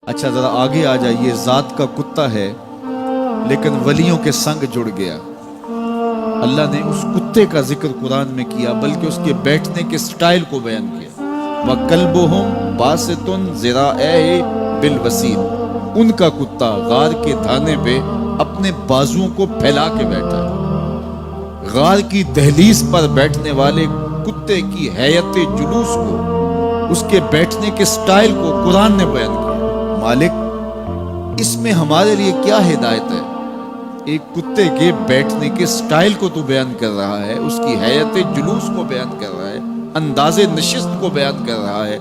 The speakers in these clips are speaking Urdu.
اچھا ذرا آگے آ جائیے. ذات کا کتا ہے لیکن ولیوں کے سنگ جڑ گیا. اللہ نے اس کتے کا ذکر قرآن میں کیا بلکہ اس کے بیٹھنے کے سٹائل کو بیان کیا. وَقَلْبُهُمْ بَاسِطٌ ذِرَاعَيْهِ بِالْوَسِيلِ. ان کا کتا غار کے دھانے پہ اپنے بازوؤں کو پھیلا کے بیٹھا ہے. غار کی دہلیز پر بیٹھنے والے کتے کی حیت جلوس کو، اس کے بیٹھنے کے سٹائل کو قرآن نے بیان کیا. مالک اس میں ہمارے لیے کیا ہدایت ہے؟ ایک کتے کے بیٹھنے کے سٹائل کو تو بیان کر رہا ہے، اس کی حیت جلوس کو بیان کر رہا ہے، انداز نشست کو بیان کر رہا ہے.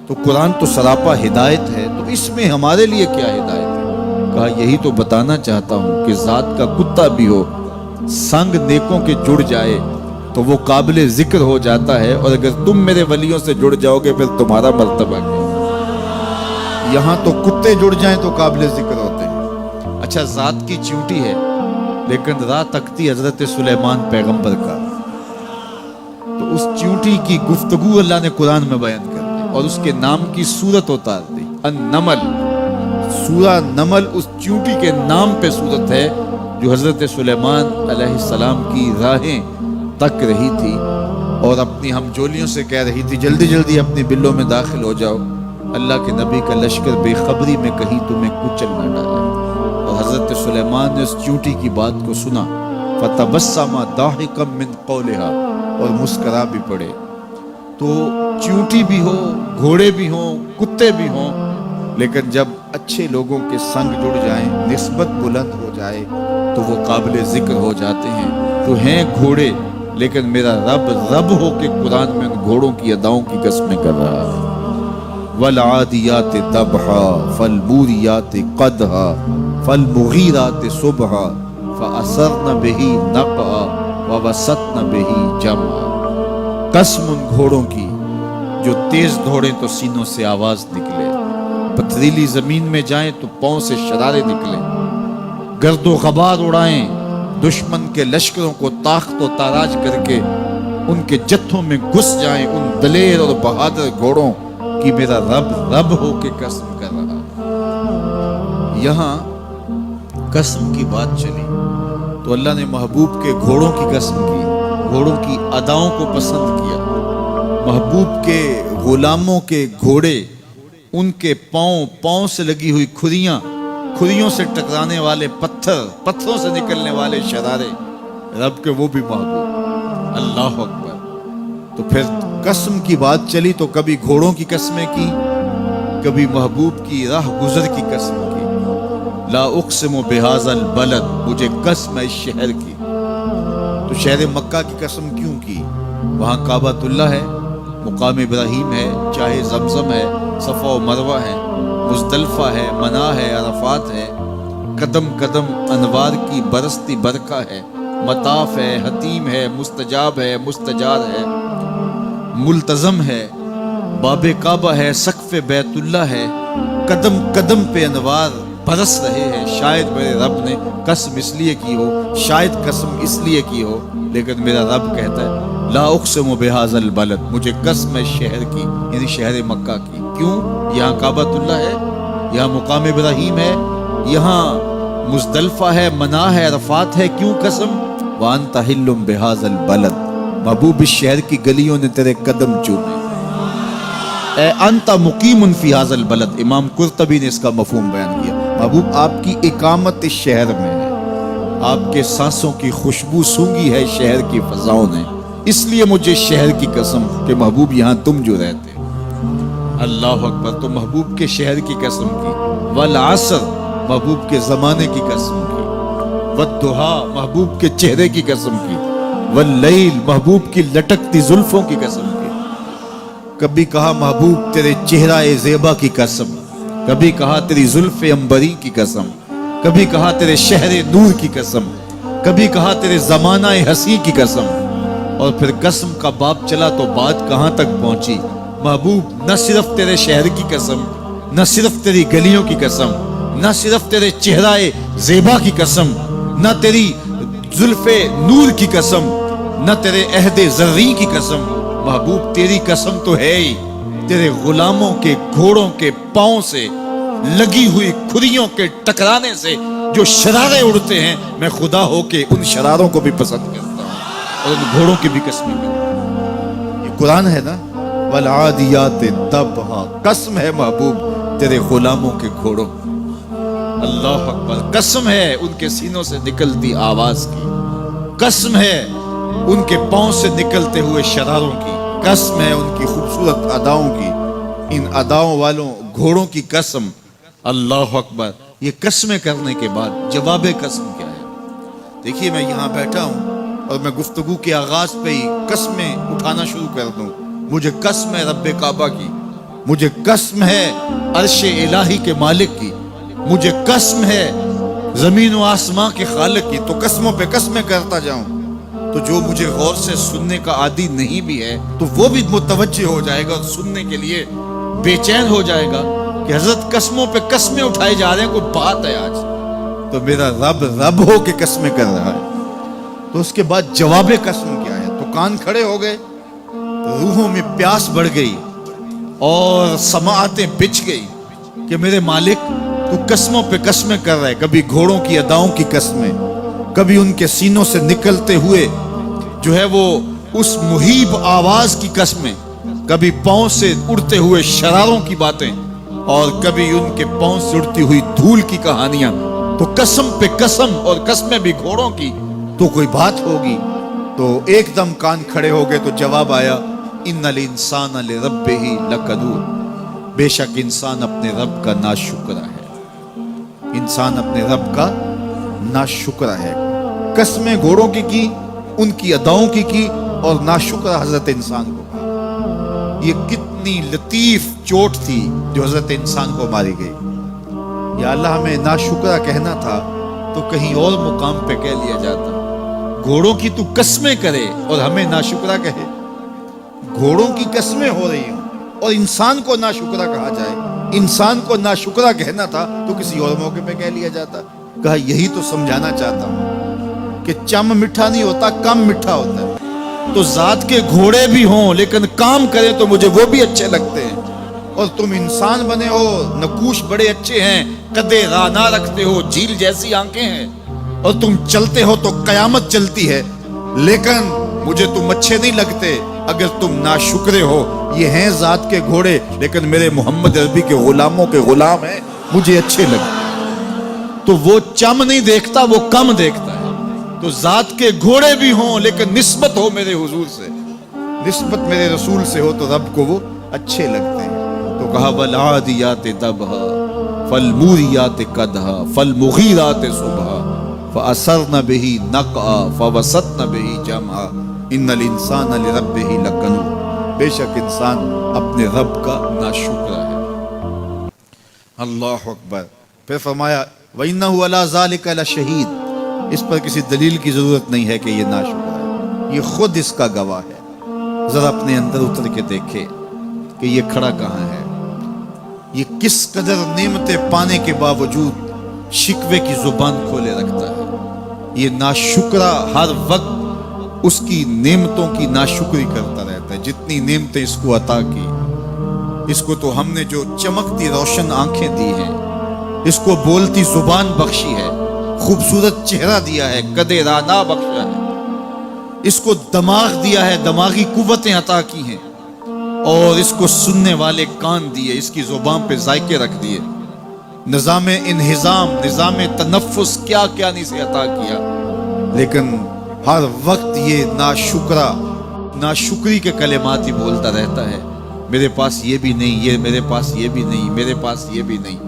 تو قرآن تو سراپا ہدایت ہے، تو اس میں ہمارے لیے کیا ہدایت ہے؟ کہا یہی تو بتانا چاہتا ہوں کہ ذات کا کتا بھی ہو، سنگ نیکوں کے جڑ جائے تو وہ قابل ذکر ہو جاتا ہے، اور اگر تم میرے ولیوں سے جڑ جاؤ گے پھر تمہارا مرتبہ کیا. یہاں تو کتے جڑ جائیں تو قابل ذکر ہوتے ہیں. اچھا ذات کی چیونٹی ہے لیکن راہ تکتی حضرت سلیمان پیغمبر کا. تو اس چیونٹی کی گفتگو اللہ نے قرآن میں بیان کر دی اور اس کے نام کی صورت اتار دی. النمل، سورہ نمل اس چیونٹی کے نام پہ صورت ہے جو حضرت سلیمان علیہ السلام کی راہیں تک رہی تھی اور اپنی ہمجولیوں سے کہہ رہی تھی جلدی جلدی اپنی بلوں میں داخل ہو جاؤ، اللہ کے نبی کا لشکر بے خبری میں کہیں تمہیں کچل نہ ڈالے. اور حضرت سلیمان نے اس چیونٹی کی بات کو سنا. فَتَبَسَّمَ ضَاحِكًا مِّن قَوْلِهَا، اور مسکرا بھی پڑے. تو چیونٹی بھی ہو، گھوڑے بھی ہوں، کتے بھی ہوں، لیکن جب اچھے لوگوں کے سنگ جڑ جائیں، نسبت بلند ہو جائے تو وہ قابل ذکر ہو جاتے ہیں. تو ہیں گھوڑے لیکن میرا رب ہو کے قرآن میں ان گھوڑوں کی اداؤں کی قسمیں کر رہا ہے. والعادیات ضبحا فالموریات قدحا فالمغیرات صبحا فاثرن به نقعا ووسطن به جمعا. قسم ان گھوڑوں کی جو تیز دوڑیں تو سینوں سے آواز نکلے، پتھریلی زمین میں جائیں تو پاؤں سے شرارے نکلیں، گرد و غبار اڑائیں، دشمن کے لشکروں کو طاقت و تاراج کر کے ان کے جتھوں میں گھس جائیں. ان دلیر اور بہادر گھوڑوں کہ میرا رب ہو کے قسم کر رہا ہے. یہاں قسم کی بات چلی تو اللہ نے محبوب کے گھوڑوں کی قسم کی، گھوڑوں کی اداؤں کو پسند کیا. محبوب کے غلاموں کے گھوڑے، ان کے پاؤں سے لگی ہوئی کھریوں سے ٹکرانے والے پتھروں سے نکلنے والے شرارے، رب کے وہ بھی محبوب. اللہ اکبر. تو پھر قسم کی بات چلی تو کبھی گھوڑوں کی قسمیں کی، کبھی محبوب کی راہ گزر کی قسم کی. لا اقسم بہذا البلد، مجھے قسم ہے اس شہر کی. تو شہر مکہ کی قسم کیوں کی؟ وہاں کعبۃ اللہ ہے، مقام ابراہیم ہے، چاہے زمزم ہے، صفا و مروہ ہے، مزدلفہ ہے، منا ہے، عرفات ہے، قدم قدم انوار کی برستی برکہ ہے، مطاف ہے، حتیم ہے، مستجاب ہے، مستجار ہے، ملتزم ہے، باب کعبہ ہے، سقف بیت اللہ ہے. قدم قدم پہ انوار برس رہے ہیں. شاید میرے رب نے قسم اس لیے کی ہو، شاید قسم اس لیے کی ہو، لیکن میرا رب کہتا ہے لا اقسم بہذا البلد، مجھے قسم ہے شہر کی، یعنی شہر مکہ کی. کیوں؟ یہاں کعبۃ اللہ ہے، یہاں مقام ابراہیم ہے، یہاں مزدلفہ ہے، منا ہے، عرفات ہے. کیوں قسم؟ وانت حل بہذا البلد، محبوب اس شہر کی گلیوں نے تیرے قدم چومے. اے انت مقیم فی ھذا البلد، امام قرطبی نے اس کا مفہوم بیان کیا. محبوب آپ کی اقامت اس شہر میں ہے، آپ کے سانسوں کی خوشبو سونگی ہے شہر کی فضاؤں نے، اس لیے مجھے شہر کی قسم کہ محبوب یہاں تم جو رہتے. اللہ اکبر. تو محبوب کے شہر کی قسم کی. والعصر، محبوب کے زمانے کی قسم کی. والضحیٰ، محبوب کے چہرے کی قسم کی. واللیل، محبوب کی لٹکتی زلفوں کی قسم کی. کبھی کہا محبوب تیرے چہرہ زیبا کی قسم، کبھی کہا تیری زلف عنبری کی قسم، کبھی کہا تیرے شہر نور کی قسم، کبھی کہا تیرے زمانہ حسین کی قسم. اور پھر قسم کا باب چلا تو بات کہاں تک پہنچی؟ محبوب نہ صرف تیرے شہر کی قسم، نہ صرف تیری گلیوں کی قسم، نہ صرف تیرے چہرہ زیبا کی قسم، نہ تیری زلف نور کی قسم، نہ تیرے عہد زرعی کی قسم. محبوب تیری قسم تو ہے ہی تیرے غلاموں کے گھوڑوں کے پاؤں سے لگی ہوئی کھریوں کے ٹکرانے سے جو شرارے اڑتے ہیں، میں خدا ہو کے ان شراروں کو بھی پسند کرتا ہوں اور ان گھوڑوں کی بھی قسمیں کرتا ہوں۔ یہ قرآن ہے نا، والعادیات ضبحا، قسم ہے محبوب تیرے غلاموں کے گھوڑوں، اللہ اکبر، قسم ہے ان کے سینوں سے نکلتی آواز کی، قسم ہے ان کے پاؤں سے نکلتے ہوئے شراروں کی، قسم ہے ان کی خوبصورت اداؤں کی، ان اداؤں والوں گھوڑوں کی قسم، اللہ اکبر۔ یہ قسمیں کرنے کے بعد جواب قسم کیا ہے؟ دیکھیے میں یہاں بیٹھا ہوں اور میں گفتگو کے آغاز پہ ہی قسمیں اٹھانا شروع کر دوں، مجھے قسم ہے رب کعبہ کی، مجھے قسم ہے عرش الہی کے مالک کی، مجھے قسم ہے زمین و آسمان کے خالق کی، تو قسموں پہ قسمیں کرتا جاؤں تو جو مجھے غور سے سننے کا عادی نہیں بھی ہے تو وہ بھی متوجہ ہو جائے گا اور سننے کے لیے بے چین ہو جائے گا کہ حضرت قسموں پہ قسمیں اٹھائے جا رہے ہیں، کوئی بات ہے آج تو میرا رب ہو کے قسمیں کر رہا ہے۔ تو اس کے بعد جواب قسم کیا ہے؟ تو کان کھڑے ہو گئے، روحوں میں پیاس بڑھ گئی اور سماعتیں بچھ گئی کہ میرے مالک تو قسموں پہ قسمیں کر رہا ہے، کبھی گھوڑوں کی اداؤں کی قسمیں، کبھی ان کے سینوں سے نکلتے ہوئے جو ہے وہ اس مہیب آواز کی قسمیں، کبھی پاؤں سے اڑتے ہوئے شراروں کی باتیں اور کبھی ان کے پاؤں سے اڑتی ہوئی دھول کی کہانیاں، تو قسم پہ قسم اور قسمیں بھی گھوڑوں کی، تو کوئی بات ہوگی۔ تو ایک دم کان کھڑے ہو گئے تو جواب آیا، ان الانسان لربہ لکنود، بے شک انسان اپنے رب کا ناشکر ہے، انسان اپنے رب کا ناشکر ہے۔ قسمیں گھوڑوں کی ان کی اداؤں کی اور ناشکر حضرت انسان کو کہا۔ یہ کتنی لطیف چوٹ تھی جو حضرت انسان کو ماری گئی۔ یا اللہ ہمیں ناشکرہ کہنا تھا تو کہیں اور مقام پہ کہہ لیا جاتا، گھوڑوں کی تو قسمیں کرے اور ہمیں ناشکرہ کہے، گھوڑوں کی قسمیں ہو رہی ہوں اور انسان کو ناشکرہ کہا جائے، انسان کو ناشکرہ کہنا تھا تو کسی اور موقع پہ کہہ لیا جاتا۔ کہا یہی تو سمجھانا چاہتا ہوں کہ چم میٹھا نہیں ہوتا، کم میٹھا ہوتا ہے، تو ذات کے گھوڑے بھی ہوں لیکن کام کریں تو مجھے وہ بھی اچھے لگتے ہیں، اور تم انسان بنے ہو، نقوش بڑے اچھے ہیں، قدے رانا رکھتے ہو، جھیل جیسی آنکھیں ہیں، اور تم چلتے ہو تو قیامت چلتی ہے، لیکن مجھے تم اچھے نہیں لگتے اگر تم ناشکرے ہو۔ یہ ہیں ذات کے گھوڑے لیکن میرے محمد عربی کے غلاموں کے غلام ہیں، مجھے اچھے لگتے۔ تو وہ چم نہیں دیکھتا، وہ کم دیکھتا ہے۔ تو ذات کے گھوڑے بھی ہوں لیکن نسبت ہو میرے حضور سے، نسبت میرے رسول سے ہو تو رب کو وہ اچھے لگتے ہیں۔ تو کہا والعادیات ضبحا فالموریات قدحا فالمغیرات صبحا فأثرن به نقعا فوسطن به جمعا ان الانسان لربہ لکنود، بے شک انسان اپنے رب کا ناشکر ہے۔ اللہ اکبر۔ پھر فرمایا وَإِنَّهُ عَلَى ذَلِكَ لَشَهِيدٌ، اس پر کسی دلیل کی ضرورت نہیں ہے کہ یہ ناشکر ہے، یہ خود اس کا گواہ ہے۔ ذرا اپنے اندر اتر کے دیکھے کہ یہ کھڑا کہاں ہے، یہ کس قدر نعمتیں پانے کے باوجود شکوے کی زبان کھولے رکھتا ہے۔ یہ ناشکرہ ہر وقت اس کی نعمتوں کی ناشکری کرتا رہتا ہے، جتنی نعمتیں اس کو عطا کی، اس کو تو ہم نے جو چمکتی روشن آنکھیں دی ہیں، اس کو بولتی زبان بخشی ہے، خوبصورت چہرہ دیا ہے، قد رانا بخشا ہے، اس کو دماغ دیا ہے، دماغی قوتیں عطا کی ہیں، اور اس کو سننے والے کان دیے، اس کی زبان پہ ذائقے رکھ دیے، نظام انہضام، نظام تنفس، کیا کیا نہیں سے عطا کیا، لیکن ہر وقت یہ ناشکری کے کلمات ہی بولتا رہتا ہے۔ میرے پاس یہ بھی نہیں، یہ میرے پاس یہ بھی نہیں، میرے پاس یہ بھی نہیں۔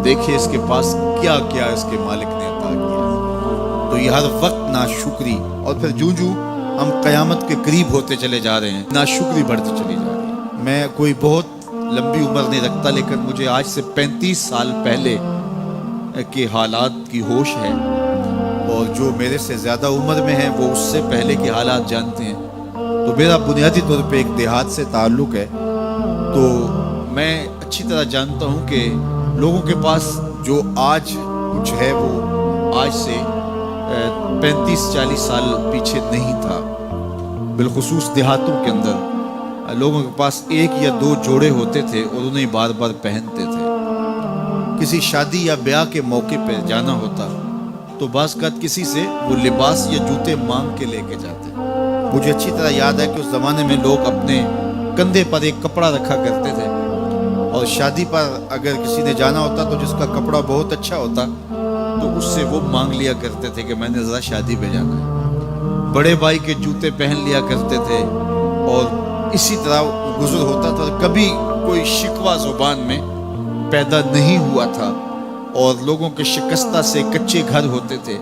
دیکھیں اس کے پاس کیا کیا اس کے مالک نے عطا کیا۔ تو یہ ہر وقت ناشکری، اور پھر جوں ہم قیامت کے قریب ہوتے چلے جا رہے ہیں، ناشکری بڑھتی چلی جا رہی ہے۔ میں کوئی بہت لمبی عمر نہیں رکھتا، لیکن مجھے آج سے 35 سال پہلے کے حالات کی ہوش ہے، اور جو میرے سے زیادہ عمر میں ہیں وہ اس سے پہلے کے حالات جانتے ہیں۔ تو میرا بنیادی طور پہ ایک دیہات سے تعلق ہے، تو میں اچھی طرح جانتا ہوں کہ لوگوں کے پاس جو آج کچھ ہے وہ آج سے 35-40 سال پیچھے نہیں تھا۔ بالخصوص دیہاتوں کے اندر لوگوں کے پاس 1 یا 2 جوڑے ہوتے تھے اور انہیں بار بار پہنتے تھے۔ کسی شادی یا بیاہ کے موقع پہ جانا ہوتا تو بعض اوقات کسی سے وہ لباس یا جوتے مانگ کے لے کے جاتے. مجھے اچھی طرح یاد ہے کہ اس زمانے میں لوگ اپنے کندھے پر ایک کپڑا رکھا کرتے تھے اور شادی پر اگر کسی نے جانا ہوتا تو جس کا کپڑا بہت اچھا ہوتا تو اس سے وہ مانگ لیا کرتے تھے کہ میں نے ذرا شادی پہ جانا ہے. بڑے بھائی کے جوتے پہن لیا کرتے تھے اور اسی طرح گزر ہوتا تھا. کبھی کوئی شکوہ زبان میں پیدا نہیں ہوا تھا اور لوگوں کے شکستہ سے کچے گھر ہوتے تھے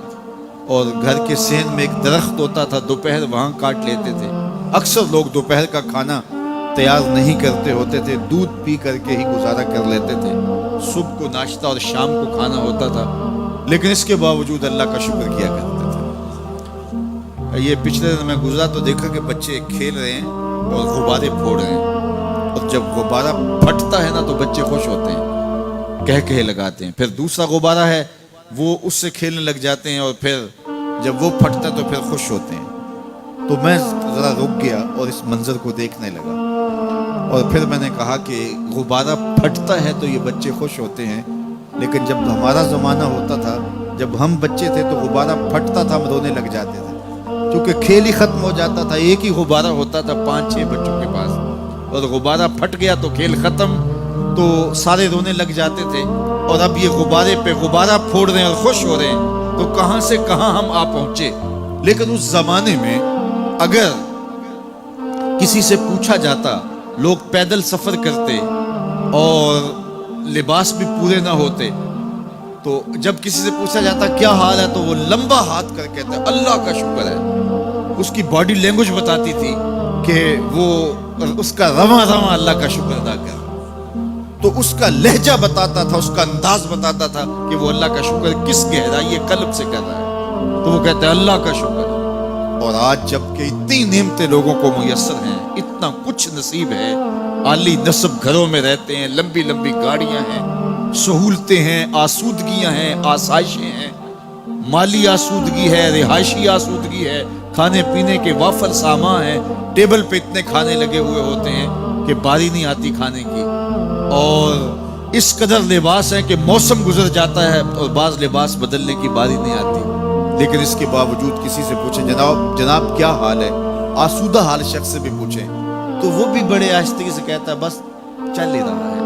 اور گھر کے صحن میں ایک درخت ہوتا تھا, دوپہر وہاں کاٹ لیتے تھے. اکثر لوگ دوپہر کا کھانا تیار نہیں کرتے ہوتے تھے, دودھ پی کر کے ہی گزارا کر لیتے تھے. صبح کو ناشتہ اور شام کو کھانا ہوتا تھا, لیکن اس کے باوجود اللہ کا شکر کیا کرتے تھے. یہ پچھلے دن میں گزرا تو دیکھا کہ بچے کھیل رہے ہیں اور غبارے پھوڑ رہے ہیں, اور جب غبارہ پھٹتا ہے نا تو بچے خوش ہوتے ہیں, کہے لگاتے ہیں. پھر دوسرا غبارہ ہے وہ اس سے کھیلنے لگ جاتے ہیں اور پھر جب وہ پھٹتا ہے تو پھر خوش ہوتے ہیں. تو میں ذرا رک گیا اور اس منظر کو دیکھنے لگا اور پھر میں نے کہا کہ غبارہ پھٹتا ہے تو یہ بچے خوش ہوتے ہیں, لیکن جب ہمارا زمانہ ہوتا تھا, جب ہم بچے تھے تو غبارہ پھٹتا تھا ہم رونے لگ جاتے تھے, کیونکہ کھیل ہی ختم ہو جاتا تھا. ایک ہی غبارہ ہوتا تھا 5-6 بچوں کے پاس, اور غبارہ پھٹ گیا تو کھیل ختم, تو سارے رونے لگ جاتے تھے. اور اب یہ غبارے پہ غبارہ پھوڑ رہے ہیں اور خوش ہو رہے ہیں, تو کہاں سے کہاں ہم آ پہنچے. لیکن اس زمانے میں اگر کسی سے پوچھا جاتا, لوگ پیدل سفر کرتے اور لباس بھی پورے نہ ہوتے, تو جب کسی سے پوچھا جاتا کیا حال ہے تو وہ لمبا ہاتھ کر کہتا اللہ کا شکر ہے. اس کی باڈی لینگویج بتاتی تھی کہ وہ اس کا رواں رواں اللہ کا شکر ادا کر. تو اس کا لہجہ بتاتا تھا, اس کا انداز بتاتا تھا کہ وہ اللہ کا شکر کس گہرائی قلب سے کر رہا ہے. تو وہ کہتے ہیں اللہ کا شکر. اور آج جب کہ اتنی نعمتیں لوگوں کو میسر ہیں, اتنا کچھ نصیب ہے, عالی نصب گھروں میں رہتے ہیں, لمبی لمبی گاڑیاں ہیں, سہولتیں ہیں, آسودگیاں ہیں, آسائشیں ہیں, مالی آسودگی ہے, رہائشی آسودگی ہے, کھانے پینے کے وافر سامان ہیں, ٹیبل پہ اتنے کھانے لگے ہوئے ہوتے ہیں کہ باری نہیں آتی کھانے کی, اور اس قدر لباس ہے کہ موسم گزر جاتا ہے اور بعض لباس بدلنے کی باری نہیں آتی. لیکن اس کے باوجود کسی سے پوچھیں جناب کیا حال ہے, آسودہ حال شخص سے بھی پوچھیں تو وہ بھی بڑے آہستگی سے کہتا ہے بس چل ہی رہا ہے.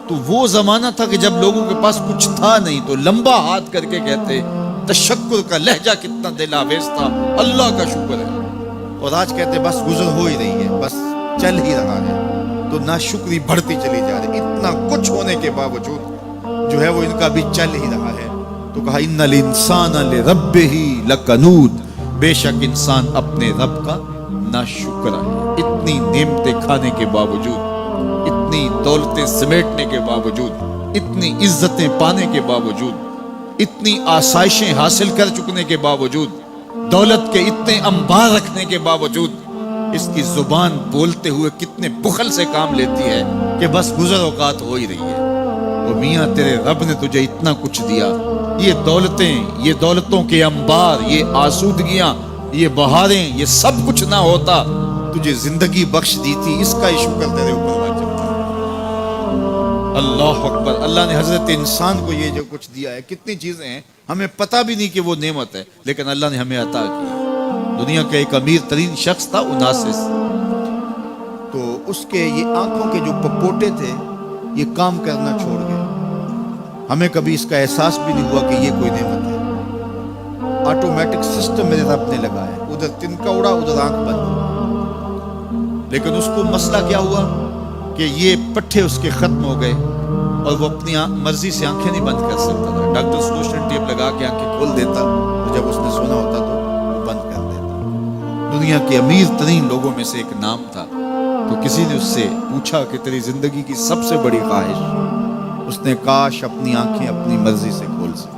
تو وہ زمانہ تھا کہ جب لوگوں کے پاس کچھ تھا نہیں تو لمبا ہاتھ کر کے کہتے تشکر کا لہجہ کتنا دل آویز تھا, اللہ کا شکر ہے. اور آج کہتے بس گزر ہو ہی رہی ہے, بس چل ہی رہا ہے. تو ناشکری بڑھتی چلی جا رہی, اتنا کچھ ہونے کے باوجود جو ہے وہ ان کا بھی چل ہی رہا ہے. تو کہا ان الانسان لربہ لکنود, بے شک انسان اپنے رب کا ناشکر ہے. اتنی نعمتیں کھانے کے باوجود, اتنی دولتیں سمیٹنے کے باوجود, اتنی عزتیں پانے کے باوجود, اتنی آسائشیں حاصل کر چکنے کے باوجود, دولت کے اتنے انبار رکھنے کے باوجود, اس کی زبان بولتے ہوئے کتنے بخل سے کام لیتی ہے کہ بس گزر اوقات ہو ہی رہی ہے. وہ میاں تیرے رب نے تجھے اتنا کچھ دیا, یہ دولتیں, یہ دولتوں کے انبار, یہ آسودگیاں, یہ بہاریں, یہ سب کچھ نہ ہوتا, تجھے زندگی بخش دی تھی, اس کا ہی شکر تیرے اوپر واجب تھا. اللہ اکبر. اللہ نے حضرت انسان کو یہ جو کچھ دیا ہے, کتنی چیزیں ہیں ہمیں پتہ بھی نہیں کہ وہ نعمت ہے, لیکن اللہ نے ہمیں عطا کی. دنیا کا ایک امیر ترین شخص تھا اوناسس, تو اس کے یہ آنکھوں کے جو پپوٹے تھے یہ کام کرنا چھوڑ گئے. ہمیں کبھی اس کا احساس بھی نہیں ہوا کہ یہ کوئی نعمت ہے. آٹومیٹک سسٹم میرے رب نے لگایا, ادھر تنکا اڑا ادھر آنکھ بند. لیکن اس کو مسئلہ کیا ہوا کہ یہ پٹھے اس کے ختم ہو گئے اور وہ اپنی مرضی سے آنکھیں نہیں بند کر سکتا تھا. ڈاکٹر سلوشن ٹیپ لگا کے آنکھیں کھول دیتا, اور جب اس نے سونا ہوتا تو وہ بند کر دیتا. دنیا کے امیر ترین لوگوں میں سے ایک نام تھا. تو کسی نے اس سے پوچھا کہ تیری زندگی کی سب سے بڑی خواہش, اس نے کاش اپنی آنکھیں اپنی مرضی سے کھول سکوں.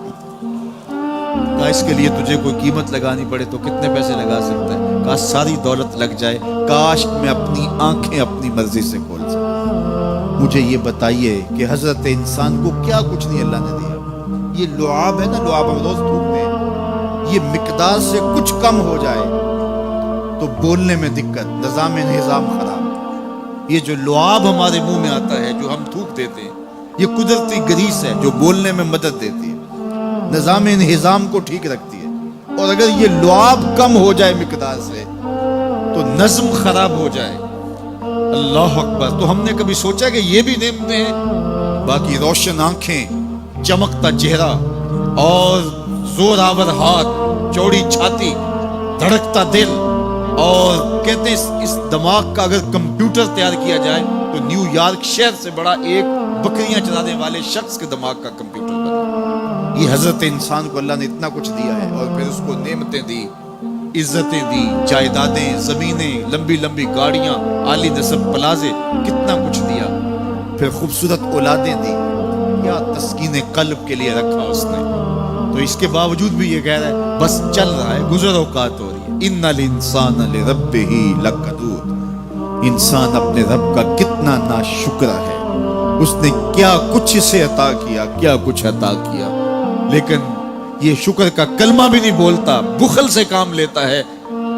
کہا اس کے لیے تجھے کوئی قیمت لگانی پڑے تو کتنے پیسے لگا سکتا ہے؟ کہا ساری دولت لگ جائے, کاش میں اپنی آنکھیں اپنی مرضی سے کھول سکوں. مجھے یہ بتائیے کہ حضرت انسان کو کیا کچھ نہیں اللہ نے دیا. یہ لعاب ہے نا, لعاب ہم روز تھوکتے ہیں, یہ مقدار سے کچھ کم ہو جائے تو بولنے میں دقت, نظام خراب. یہ جو لعاب ہمارے منہ میں آتا ہے جو ہم تھوک دیتے ہیں, یہ قدرتی گریس ہے جو بولنے میں مدد دیتی ہے، نظام انہضام کو ٹھیک رکھتی ہے، اور اگر یہ لعاب کم ہو جائے مقدار سے تو نظم خراب ہو جائے۔ اللہ اکبر۔ تو ہم نے کبھی سوچا کہ یہ بھی نعمتیں ہیں؟ باقی روشن آنکھیں، چمکتا چہرہ اور زور آور ہاتھ، چوڑی چھاتی، دھڑکتا دل، اور کہتے ہیں اس دماغ کا اگر کمپیوٹر تیار کیا جائے تو نیو یارک شہر سے بڑا ایک بکریاں چلانے والے شخص کے دماغ کا کمپیوٹر بنا۔ یہ حضرت انسان کو اللہ نے اتنا کچھ دیا ہے، اور پھر اس کو نعمتیں دی، عزتیں دی، جائیدادیں، زمینیں، لمبی لمبی گاڑیاں، عالی نسب پلازے، کتنا کچھ دیا، پھر خوبصورت اولادیں دی، کیا تسکین قلب کے لیے رکھا اس نے۔ تو اس کے باوجود بھی یہ کہہ رہا ہے بس چل رہا ہے، گزر اوقات ہو رہی ہے۔ ان الانسان لربہ لکنود، انسان اپنے رب کا کتنا ناشکرا ہے، اس نے کیا کچھ اسے عطا کیا، کیا کچھ عطا کیا، لیکن یہ شکر کا کلمہ بھی نہیں بولتا، بخل سے کام لیتا ہے،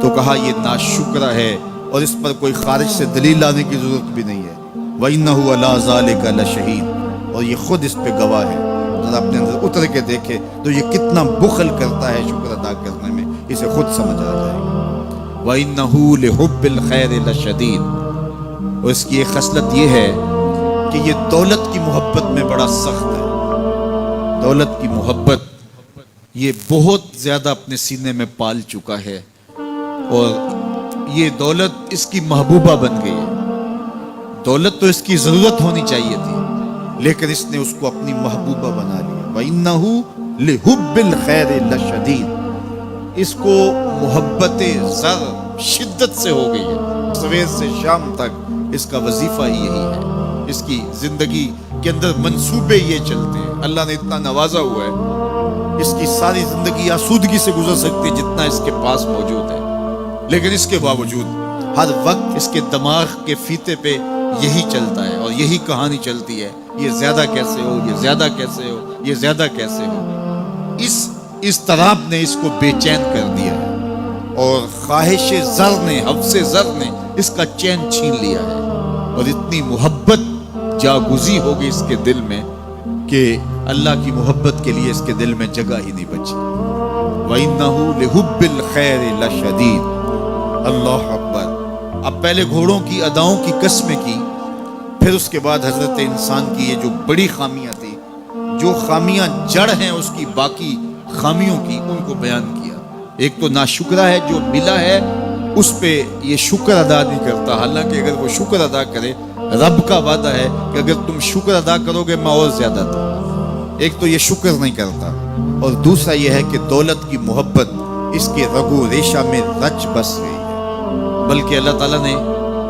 تو کہا یہ ناشکرا ہے، اور اس پر کوئی خارج سے دلیل لانے کی ضرورت بھی نہیں ہے۔ وَإِنَّهُ عَلَىٰ ذَلِكَ لَشَهِيدٌ، اور یہ خود اس پہ گواہ ہے۔ ذرا اپنے اندر اتر کے دیکھے تو یہ کتنا بخل کرتا ہے شکر ادا کرنے میں، اسے خود سمجھ آ جائے گا۔ وَإِنَّهُ لِحُبِّ الْخَيْرِ لَشَدِيدٌ، اور اس کی ایک خصلت یہ ہے کہ یہ دولت کی محبت میں بڑا سخت ہے۔ دولت کی محبت یہ بہت زیادہ اپنے سینے میں پال چکا ہے، اور یہ دولت اس کی محبوبہ بن گئی ہے۔ دولت تو اس کی ضرورت ہونی چاہیے تھی، لیکن اس نے اس کو اپنی محبوبہ بنا لیا۔ وَإِنَّهُ لِحُبِّ الْخَيْرِ لَشَدِيدٌ، اس کو محبت زر شدت سے ہو گئی ہے، سویر سے شام تک اس کا وظیفہ ہی یہی ہے، اس کی زندگی کے اندر منصوبے یہ چلتے ہیں۔ اللہ نے اتنا نوازا ہوا ہے، اس کی ساری زندگی آسودگی سے گزر سکتی ہے جتنا اس کے پاس موجود ہے، لیکن اس کے باوجود ہر وقت اس کے دماغ کے فیتے پہ یہی چلتا ہے، اور یہی کہانی چلتی ہے، یہ زیادہ کیسے ہو، یہ زیادہ کیسے ہو، یہ زیادہ کیسے ہو۔ اس اضطراب نے اس کو بے چین کر دیا ہے، اور خواہش زر نے، حفظ زر نے اس کا چین چھین لیا ہے، اور اتنی محبت جاگزی ہو گئی اس کے دل میں کہ اللہ کی محبت کے لیے اس کے دل میں جگہ ہی نہیں بچی۔ وَإِنَّهُ لِحُبِّ الْخَيْرِ لَشَدِيدٌ۔ اللہ اکبر۔ اب پہلے گھوڑوں کی اداؤں کی قسمیں کی، پھر اس کے بعد حضرت انسان کی یہ جو بڑی خامیاں تھی، جو خامیاں جڑ ہیں اس کی باقی خامیوں کی، ان کو بیان کیا۔ ایک تو ناشکرا ہے، جو ملا ہے اس پہ یہ شکر ادا نہیں کرتا، حالانکہ اگر وہ شکر ادا کرے، رب کا وعدہ ہے کہ اگر تم شکر ادا کرو گے میں اور زیادہ دوں۔ ایک تو یہ شکر نہیں کرتا، اور دوسرا یہ ہے کہ دولت کی محبت اس کے رگو ریشہ میں رچ بس گئی ہے۔ بلکہ اللہ تعالیٰ نے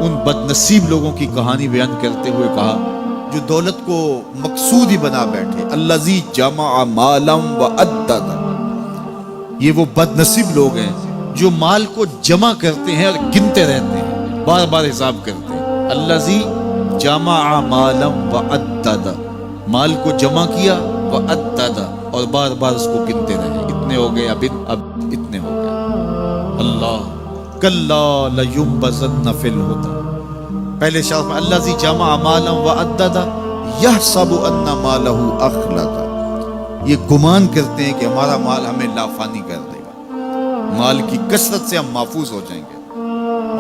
ان بد نصیب لوگوں کی کہانی بیان کرتے ہوئے کہا جو دولت کو مقصود ہی بنا بیٹھے، الذی جمع مالا وعدد، یہ وہ بد نصیب لوگ ہیں جو مال کو جمع کرتے ہیں اور گنتے رہتے ہیں، بار بار حساب کرتے ہیں۔ الذی جمع مالا وعدد، مال کو جمع کیا، وعدد، اور بار بار اس کو گنتے رہے، اتنے ہو گئے، اب اتنے ہو گئے۔ اللہ کلا لینبذن فی الحطب، پہلے شرف میں الذی جمع مالا وعدد یحسب ان مالہ اخلد، یہ گمان کرتے ہیں کہ ہمارا مال ہمیں لافانی کر دے گا، مال کی کثرت سے ہم محفوظ ہو جائیں گے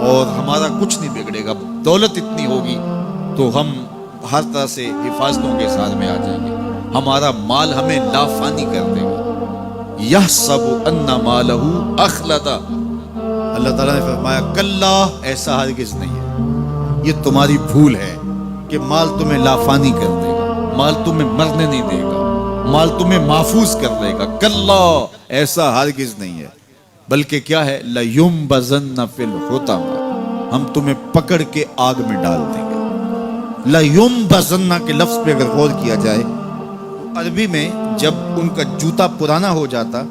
اور ہمارا کچھ نہیں بگڑے گا، دولت اتنی ہوگی تو ہم ہر طرح سے حفاظتوں کے ساتھ میں آ جائیں گے، ہمارا مال ہمیں لافانی کر دے گا۔ یحسب ان مالہ اخلد، اللہ تعالیٰ نے فرمایا کلا، ایسا ہرگز نہیں ہے، یہ تمہاری بھول ہے کہ مال تمہیں لافانی کر دے گا، مال تمہیں مرنے نہیں دے گا، مال تمہیں محفوظ کر دے گا، کلا، ایسا ہرگز نہیں ہے، بلکہ کیا ہے، لَيُنبَذَنَّ فِي الْحُطَمَ، ہم تمہیں پکڑ کے آگ میں ڈال دیں گے۔ لَيُنبَذَنَّ کے لفظ پہ اگر غور کیا جائے، عربی میں جب ان کا جوتا پرانا ہو جاتا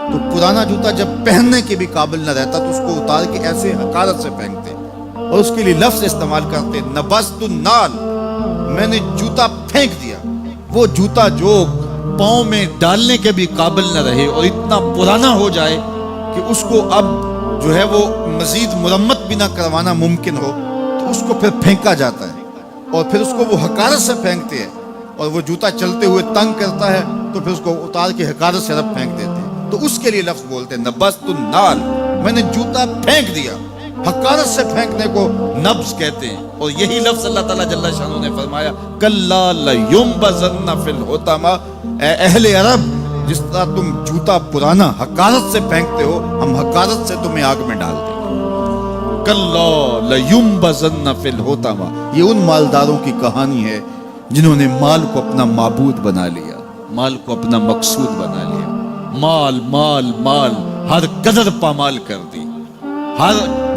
تو پرانا جوتا جب پہننے کے بھی قابل نہ رہتا تو اس کو اتار کے ایسے حقارت سے پھینکتے، اور اس کے لیے لفظ استعمال کرتے نبذت النال، میں نے جوتا پھینک دیا، وہ جوتا جو پاؤں میں ڈالنے کے بھی قابل نہ رہے اور اتنا پرانا ہو جائے کہ اس کو اب جو ہے وہ مزید مرمت بھی نہ کروانا ممکن ہو، تو اس کو پھر پھینکا جاتا ہے، اور پھر اس کو وہ حقارت سے پھینکتے ہیں اور وہ جوتا چلتے ہوئے تنگ کرتا ہے تو پھر اس کو اتار کے حقارت سے رب پھینک دیتے ہیں، تو اس کے لیے لفظ بولتے ہیں نبست النال، میں نے جوتا پھینک دیا، حقارت سے پھینکنے کو نبض کہتے ہیں۔ اور یہی لفظ اللہ تعالیٰ جل شانہ نے فرمایا کلا لیمبذن فی الحطمہ، اے اہل عرب جس طرح تم جوتا پرانا حقارت سے پھینکتے ہو، ہم حقارت سے تمہیں آگ میں ڈال دیں گے۔ کلا لیمبذن فی الحطمہ، یہ ان مالداروں کی کہانی ہے جنہوں نے مال کو اپنا معبود بنا لیا، مال کو اپنا مقصود بنا لیا، مال مال مال، ہر قدر پامال کر دی، ہر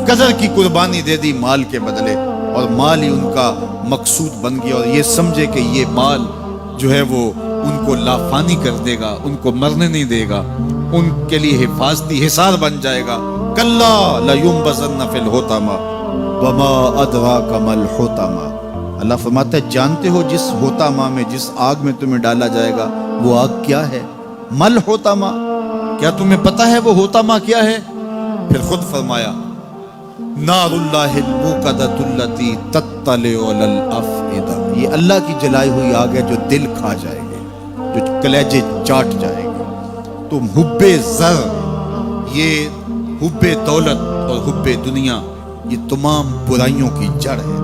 قدر کی قربانی دے دی مال کے بدلے، اور مال ہی ان کا مقصود بن گیا، اور یہ سمجھے کہ یہ مال جو ہے وہ ان کو لافانی کر دے گا، ان کو مرنے نہیں دے گا، ان کے لیے حفاظتی حصار بن جائے گا۔ کلا لیمبذن فی الحطمہ وما ادراک ما الحطمہ، اللہ فرماتا ہے جانتے ہو جس حطمہ میں، جس آگ میں تمہیں ڈالا جائے گا وہ آگ کیا ہے؟ مل حطمہ، کیا تمہیں پتا ہے وہ حطمہ کیا ہے؟ پھر خود فرمایا نار اللہ الموقدۃ التی تطلع علی الافئدہ، یہ اللہ کی جلائی ہوئی آگ ہے جو دل کھا جائے گی، جو کلیجے چاٹ جائے گی۔ تو حب زر، یہ حب دولت اور حب دنیا، یہ تمام برائیوں کی جڑ ہے۔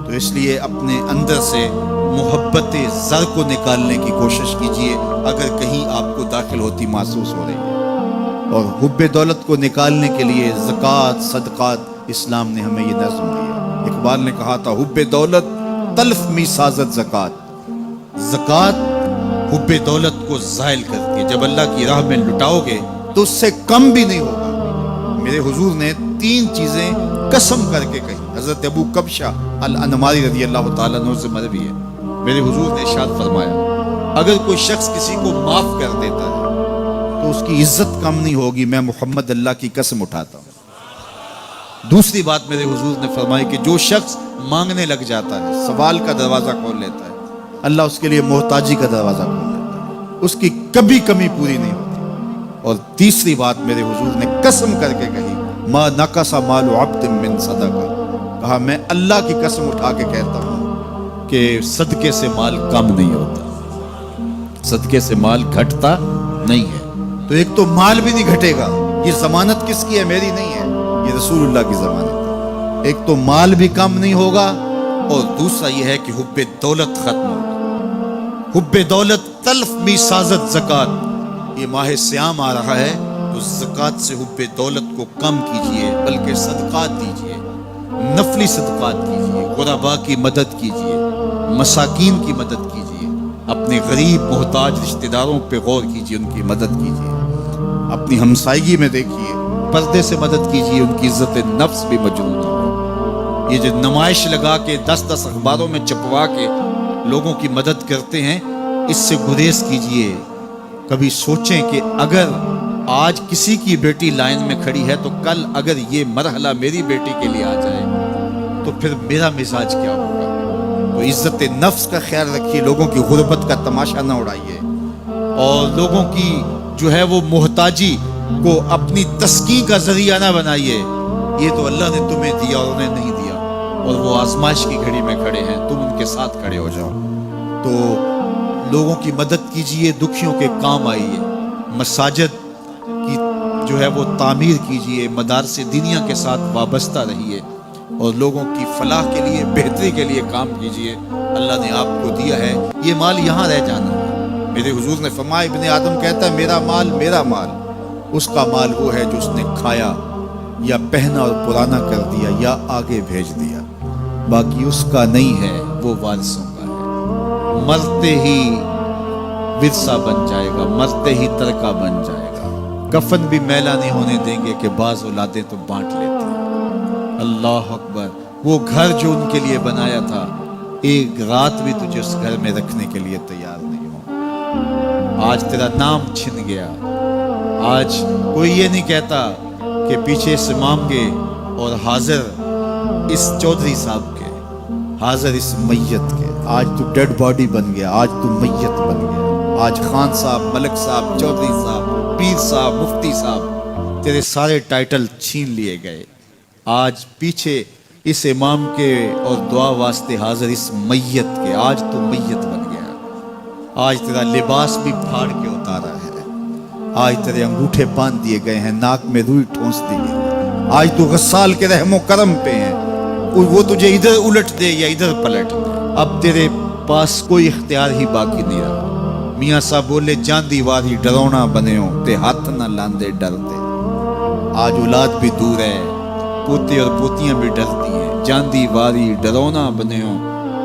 تو اس لیے اپنے اندر سے محبت زر کو نکالنے کی کوشش کیجئے اگر کہیں آپ کو داخل ہوتی محسوس ہو رہی ہے، اور حب دولت کو نکالنے کے لیے زکوٰۃ صدقات اسلام نے ہمیں یہ نظم دیا۔ اقبال نے کہا تھا حب دولت تلف می سازت زکوٰۃ، زکوٰۃ حب دولت کو زائل کرتی ہے، جب اللہ کی راہ میں لٹاؤ گے تو اس سے کم بھی نہیں ہوگا۔ میرے حضور نے 3 چیزیں قسم کر کے کہی، حضرت ابو کبشہ الانماری رضی اللہ تعالیٰ عنہ سے مروی ہے، میرے حضور نے ارشاد فرمایا اگر کوئی شخص کسی کو معاف کر دیتا ہے تو اس کی عزت کم نہیں ہوگی، میں محمد اللہ کی قسم اٹھاتا ہوں۔ دوسری بات میرے حضور نے فرمائی کہ جو شخص مانگنے لگ جاتا ہے، سوال کا دروازہ کھول لیتا ہے، اللہ اس کے لیے محتاجی کا دروازہ کھول لیتا ہے، اس کی کبھی کمی پوری نہیں ہوتی۔ اور تیسری بات میرے حضور نے قسم کر کے کہی ما نقص مال عبد من صدقہ، کہا میں اللہ کی قسم اٹھا کے کہتا ہوں کہ صدقے سے مال کم نہیں ہوتا، صدقے سے مال گھٹتا نہیں ہے۔ تو ایک تو مال بھی نہیں گھٹے گا، یہ ضمانت کس کی ہے؟ میری نہیں ہے، یہ رسول اللہ کی ضمانت ہے۔ ایک تو مال بھی کم نہیں ہوگا، اور دوسرا یہ ہے کہ حب دولت ختم ہوگا۔ حب دولت تلف می سازت زکوٰۃ، یہ ماہ سیام آ رہا ہے تو زکوٰۃ سے حب دولت کو کم کیجئے، بلکہ صدقات دیجئے، نفلی صدقات کیجئے، غرباء کی مدد کیجئے، مساکین کی مدد کیجئے، اپنے غریب محتاج رشتہ داروں پہ غور کیجئے، ان کی مدد کیجئے، اپنی ہمسائیگی میں دیکھیے، پردے سے مدد کیجئے، ان کی عزت نفس بھی مجروح ہو۔ یہ جو نمائش لگا کے 10 اخباروں میں چھپوا کے لوگوں کی مدد کرتے ہیں، اس سے گریز کیجئے۔ کبھی سوچیں کہ اگر آج کسی کی بیٹی لائن میں کھڑی ہے تو کل اگر یہ مرحلہ میری بیٹی کے لیے آ جائے تو پھر میرا مزاج کیا ہوگا۔ تو عزت نفس کا خیال رکھیے، لوگوں کی غربت کا تماشا نہ اڑائیے، اور لوگوں کی جو ہے وہ محتاجی کو اپنی تسکین کا ذریعہ نہ بنائیے۔ یہ تو اللہ نے تمہیں دیا اور انہیں نہیں دیا، اور وہ آزمائش کی گھڑی میں کھڑے ہیں، تم ان کے ساتھ کھڑے ہو جاؤ۔ تو لوگوں کی مدد کیجئے، دکھیوں کے کام آئیے، مساجد کی جو ہے وہ تعمیر کیجئے، مدارس دینیا کے ساتھ وابستہ رہیے، اور لوگوں کی فلاح کے لیے، بہتری کے لیے کام کیجئے۔ اللہ نے آپ کو دیا ہے، یہ مال یہاں رہ جانا ہے۔ میرے حضور نے فرمایا ابن آدم کہتا ہے میرا مال میرا مال، اس کا مال وہ ہے جو اس نے کھایا یا پہنا اور پرانا کر دیا یا آگے بھیج دیا، باقی اس کا نہیں ہے، وہ وارثوں کا ہے۔ مرتے ہی ورثہ بن جائے گا، مرتے ہی ترکہ بن جائے گا۔ کفن بھی میلا نہیں ہونے دیں گے کہ بعض اولادیں تو بانٹ لیتے ہیں۔ اللہ اکبر، وہ گھر جو ان کے لیے بنایا تھا، ایک رات بھی تجھے اس گھر میں رکھنے کے لیے تیار نہیں ہو۔ آج تیرا نام چھن گیا، آج کوئی یہ نہیں کہتا کہ پیچھے سے امام کے اور حاضر اس چودھری صاحب کے، حاضر اس میت کے۔ آج تو ڈیڈ باڈی بن گیا، آج تو میت بن گیا۔ آج خان صاحب، ملک صاحب، چودھری صاحب، پیر صاحب، مفتی صاحب، تیرے سارے ٹائٹل چھین لیے گئے۔ آج پیچھے اس امام کے اور دعا واسطے حاضر اس میت کے، آج تو میت بن گیا۔ آج تیرا لباس بھی پھاڑ کے اتارا ہے، آج تیرے انگوٹھے باندھ دیے گئے ہیں، ناک میں روئی ٹھونس دی گئی ہے، آج تو غسال کے رحم و کرم پہ ہے، وہ تجھے ادھر الٹ دے یا ادھر پلٹ دے، اب تیرے پاس کوئی اختیار ہی باقی نہیں رہا۔ میاں صاحب بولے جاندی واری ڈرونا بنے ہو تے ہاتھ نہ لاندے ڈرتے۔ آج اولاد بھی دور ہے، پوتے اور پوتیاں بھی ڈرتی ہیں، جاندی واری ڈرونا بنے ہو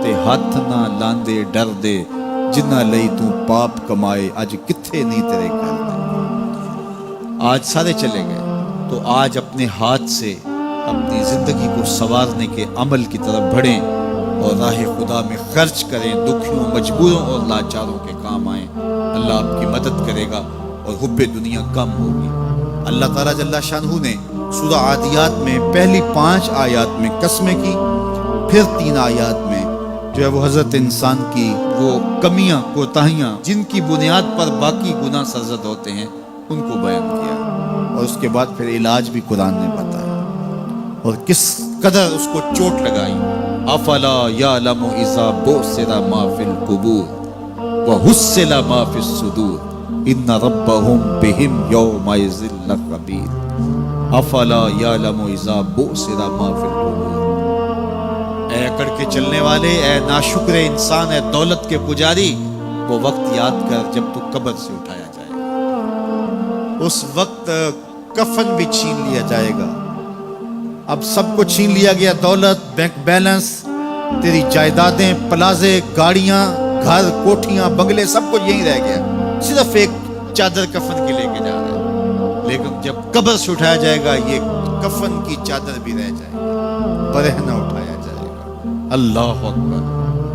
تے ہاتھ نہ لاندے ڈر دے، جنہ لئی تو پاپ کمائے اج کتھے نہیں تیرے کر دے۔ آج سارے چلے گئے تو آج اپنے ہاتھ سے اپنی زندگی کو سنوارنے کے عمل کی طرف بڑھیں اور راہ خدا میں خرچ کریں، دکھیوں، مجبوروں اور لاچاروں کے کام آئیں۔ اللہ آپ کی مدد کرے گا اور حب دنیا کم ہوگی۔ اللہ تعالیٰ جل شانہ نے سورہ عادیات میں پہلی 5 آیات میں قسمیں کی، پھر 3 آیات میں جو ہے وہ حضرت انسان کی وہ کمیاں، کوتاہیاں جن کی بنیاد پر باقی گناہ سرزد ہوتے ہیں ان کو بیان کیا، اور اس کے بعد پھر علاج بھی قرآن نے بتایا اور کس قدر اس کو چوٹ لگائی۔ افلا یعلم اذا بعثر ما فی القبور وحصل ما فی الصدور ان ربهم بهم یومئذ لخبیر۔ افلا یعلم اذا بعثر ما فی القبور، اے اکڑ کے چلنے والے، اے ناشکر انسان، اے دولت کے پجاری، وہ وقت یاد کر جب تو قبر سے اٹھایا جائے گا۔ اس وقت کفن بھی چھین لیا جائے گا۔ اب سب کو چھین لیا گیا، دولت، بینک بیلنس، تیری جائیدادیں، پلازے، گاڑیاں، گھر، کوٹھیاں، بنگلے، سب کچھ یہی رہ گیا، صرف ایک چادر کفن کے لے کے جا رہے ہیں۔ لیکن جب قبر سے اٹھایا جائے گا یہ کفن کی چادر بھی رہ جائے گی، برہنہ اٹھایا جائے گا۔ اللہ اکبر،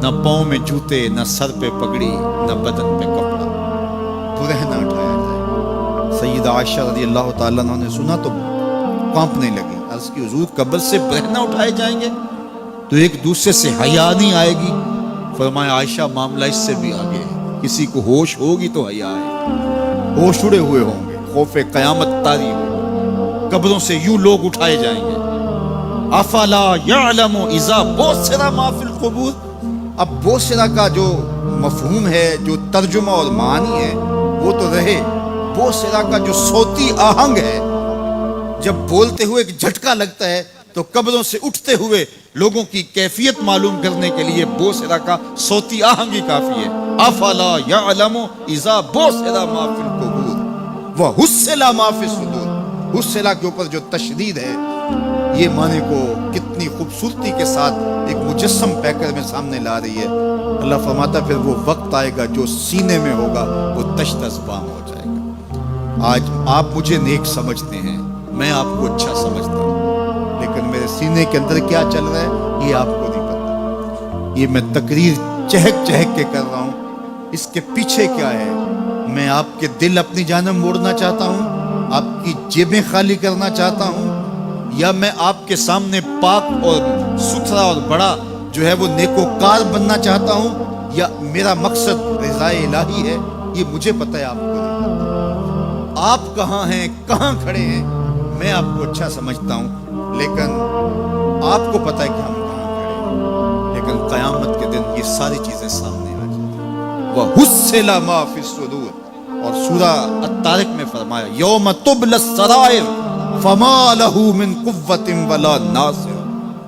نہ پاؤں میں جوتے، نہ سر پہ پگڑی، نہ بدن پہ کپڑا، برہنہ اٹھایا جائے گا۔ سیدہ عائشہ رضی اللہ تعالیٰ عنہ نے سنا تو کانپنے لگی، عرض کی حضور قبر سے برہنہ اٹھائے جائیں گے تو ایک دوسرے سے حیا نہیں آئے گی؟ فرمایا عائشہ معاملہ اس سے بھی آگے ہے، کسی کو ہوش ہوگی تو حیا ہے، ہوش اڑے ہوئے ہوں گے، خوف قیامت طاری ہوگا، قبروں سے یوں لوگ اٹھائے جائیں گے۔ افلا یعلم اذا بعثر ما فی القبور، اب بعثر کا جو مفہوم ہے، جو ترجمہ اور معنی ہے وہ تو رہے، بعثر کا جو صوتی آہنگ ہے، جب بولتے ہوئے ایک جھٹکا لگتا ہے تو قبروں سے اٹھتے ہوئے لوگوں کی کیفیت معلوم کرنے کے لیے بعثر کا صوتی آہنگ ہی کافی ہے۔ افلا یعلم اذا بعثر ما فی القبور وحصل ما فی الصدور، حصل کے اوپر جو تشدید ہے، یہ معنی کو کتنی خوبصورتی کے ساتھ ایک مجسم پیکر میں سامنے لا رہی ہے۔ اللہ فرماتا پھر وہ وقت آئے گا جو سینے میں ہوگا وہ تشت ازبام ہو جائے گا۔ آج آپ مجھے نیک سمجھتے ہیں، میں آپ کو اچھا سمجھتا ہوں، لیکن میرے سینے کے اندر کیا چل رہا ہے یہ آپ کو نہیں پتا۔ یہ میں تقریر چہک چہک کے کر رہا ہوں، اس کے پیچھے کیا ہے؟ میں آپ کے دل اپنی جانب موڑنا چاہتا ہوں، آپ کی جیبیں خالی کرنا چاہتا ہوں، یا میں آپ کے سامنے پاک اور ستھرا اور بڑا جو ہے وہ نیکوکار بننا چاہتا ہوں، یا میرا مقصد رضا الہی ہے؟ یہ مجھے پتہ ہے، آپ کو نہیں پتہ۔ آپ کہاں ہیں، کہاں کھڑے ہیں، میں آپ کو اچھا سمجھتا ہوں، لیکن آپ کو پتہ ہے کہ ہم کہاں کھڑے ہیں۔ لیکن قیامت کے دن یہ ساری چیزیں سامنے آ جائیں گی۔ وَحُصِّلَ مَا فِي الصُّدُورِ، اور سورہ الطارق میں فرمایا یوم تبلی السرائر فما لہ من قوت ولا ناصر،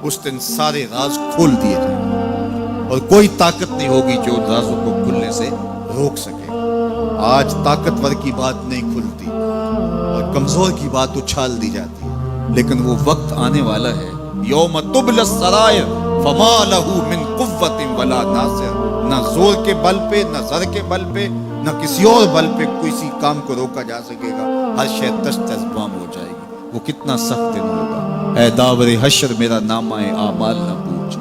اس دن سارے راز کھول دیے جائیں گے اور کوئی طاقت نہیں ہوگی جو ان رازوں کو کھلنے سے روک سکے۔ آج طاقتور کی بات نہیں کھلتی اور کمزور کی بات اچھال دی جاتی ہے، لیکن وہ وقت آنے والا ہے یوم تبلی السرائر فما لہ من قوت ولا ناصر، نہ زور کے بل پہ، نہ زر کے بل پہ، نہ کسی اور بل پہ کسی کام کو روکا جا سکے گا، ہر شے تشت ازبام ہو جائے گی۔ وہ کتنا سخت دن ہوگا، اے داور حشر میرا نامہ اعمال نہ پوچھ،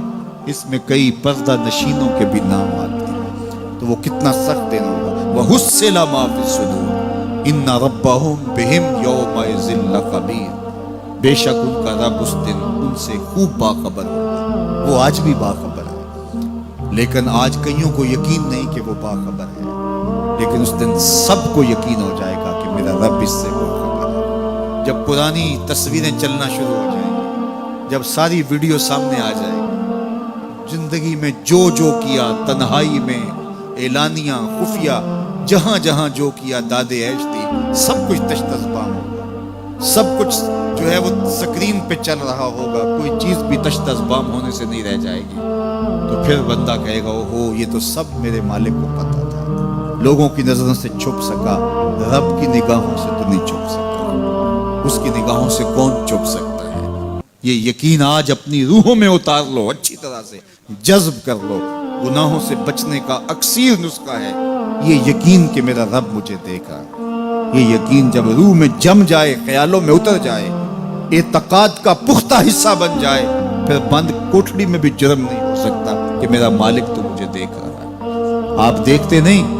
اس میں کئی پردہ نشینوں کے بھی نام آتے ہیں، تو وہ کتنا سخت دن ہوگا۔ وَحُصِّلَ مَا فِي الصُّدُورِ إِنَّ رَبَّهُمْ بِهِمْ يَوْمَئِذٍ لَخَبِيرٌ، بے شک ان کا رب اس دن ان سے خوب باخبر ہوگا۔ وہ آج بھی باخبر ہے، لیکن آج کئیوں کو یقین نہیں کہ وہ باخبر ہے، لیکن اس دن سب کو یقین ہو جائے گا کہ میرا رب اس سے باخبر ہے۔ جب پرانی تصویریں چلنا شروع ہو جائیں گی، جب ساری ویڈیو سامنے آ جائے گی، زندگی میں جو جو کیا، تنہائی میں، اعلانیاں خفیہ جہاں جہاں جو کیا داد عیش دی، سب کچھ تشتزبام ہوگا، سب کچھ جو ہے وہ سکرین پہ چل رہا ہوگا، کوئی چیز بھی تشتزبام ہونے سے نہیں رہ جائے گی۔ تو پھر بندہ کہے گا اوہو یہ تو سب میرے مالک کو پتا تھا، لوگوں کی نظروں سے چھپ سکا، رب کی نگاہوں سے تو نہیں چھپ سکتا، اس کی نگاہوں سے کون چھپ سکتا ہے؟ یہ یقین آج اپنی روحوں میں اتار لو، اچھی طرح سے جذب کر لو۔ گناہوں سے بچنے کا اکثیر نسخہ ہے یہ یقین کہ میرا رب مجھے دیکھ رہا ہے۔ یہ یقین جب روح میں جم جائے، خیالوں میں اتر جائے، اعتقاد کا پختہ حصہ بن جائے، پھر بند کوٹھڑی میں بھی جرم نہیں ہو سکتا کہ میرا مالک تو مجھے دیکھ رہا ہے۔ آپ دیکھتے نہیں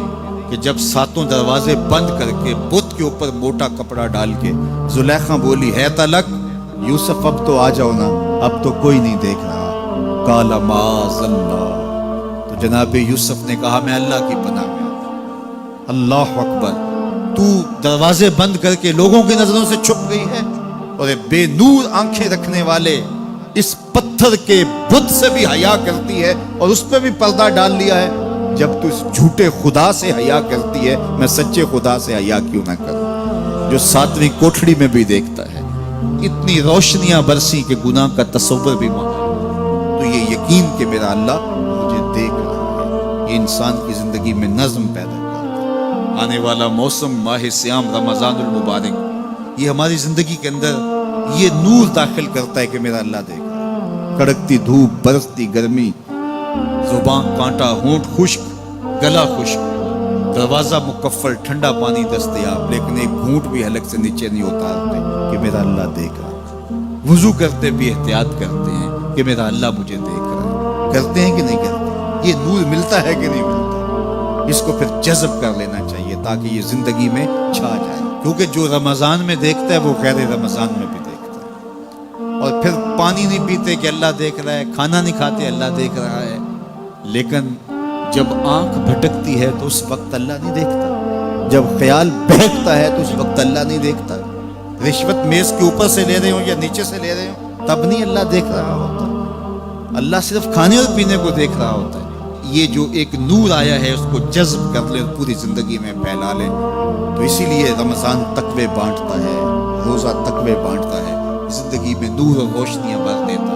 کہ جب ساتوں دروازے بند کر کے بت کے اوپر موٹا کپڑا ڈال کے زلیخا بولی ہے تلک یوسف اب تو آ جاؤ نا، اب تو کوئی نہیں دیکھ رہا، قال معاذ اللہ، تو جناب یوسف نے کہا میں اللہ کی پناہ میں آتا۔ اللہ اکبر، تو دروازے بند کر کے لوگوں کی نظروں سے چھپ گئی ہے، اور بے نور آنکھیں رکھنے والے اس پتھر کے بت سے بھی حیا کرتی ہے اور اس پہ بھی پردہ ڈال لیا ہے۔ جب تو اس جھوٹے خدا سے حیا کرتی ہے، میں سچے خدا سے حیا کیوں نہ کروں جو ساتویں کوٹھڑی میں بھی دیکھتا ہے۔ اتنی روشنیاں برسی کہ گناہ کا تصور بھی وہاں، تو یہ یقین کہ میرا اللہ مجھے دیکھ رہا ہے، یہ انسان کی زندگی میں نظم پیدا کرتا ہے۔ آنے والا موسم ماہ سیام رمضان المبارک، یہ ہماری زندگی کے اندر یہ نور داخل کرتا ہے کہ میرا اللہ دیکھ رہا ہے۔ کڑکتی دھوپ، برستی گرمی، زبان کانٹا، ہونٹ خشک، گلا خشک، دروازہ مکفل، ٹھنڈا پانی دستیاب، لیکن ایک گھونٹ بھی حلق سے نیچے نہیں اتارتے کہ میرا اللہ دیکھ رہا ہے۔ وضو کرتے بھی احتیاط کرتے ہیں کہ میرا اللہ مجھے دیکھ رہا ہے۔ کرتے ہیں کہ نہیں کرتے؟ یہ نور ملتا ہے کہ نہیں ملتا؟ اس کو پھر جذب کر لینا چاہیے تاکہ یہ زندگی میں چھا جائے، کیونکہ جو رمضان میں دیکھتا ہے وہ غیر رمضان میں بھی دیکھتا ہے۔ اور پھر پانی نہیں پیتے کہ اللہ دیکھ رہا ہے، کھانا نہیں کھاتے اللہ دیکھ رہا ہے، لیکن جب آنکھ بھٹکتی ہے تو اس وقت اللہ نہیں دیکھتا، جب خیال بہکتا ہے تو اس وقت اللہ نہیں دیکھتا، رشوت میز کے اوپر سے لے رہے ہوں یا نیچے سے لے رہے ہوں تب نہیں اللہ دیکھ رہا ہوتا، اللہ صرف کھانے اور پینے کو دیکھ رہا ہوتا ہے۔ یہ جو ایک نور آیا ہے اس کو جذب کر لے، پوری زندگی میں پھیلا لے۔ تو اسی لیے رمضان تقوی بانٹتا ہے، روزہ تقوی بانٹتا ہے، زندگی میں نور اور روشنیاں بھر دیتا ہے۔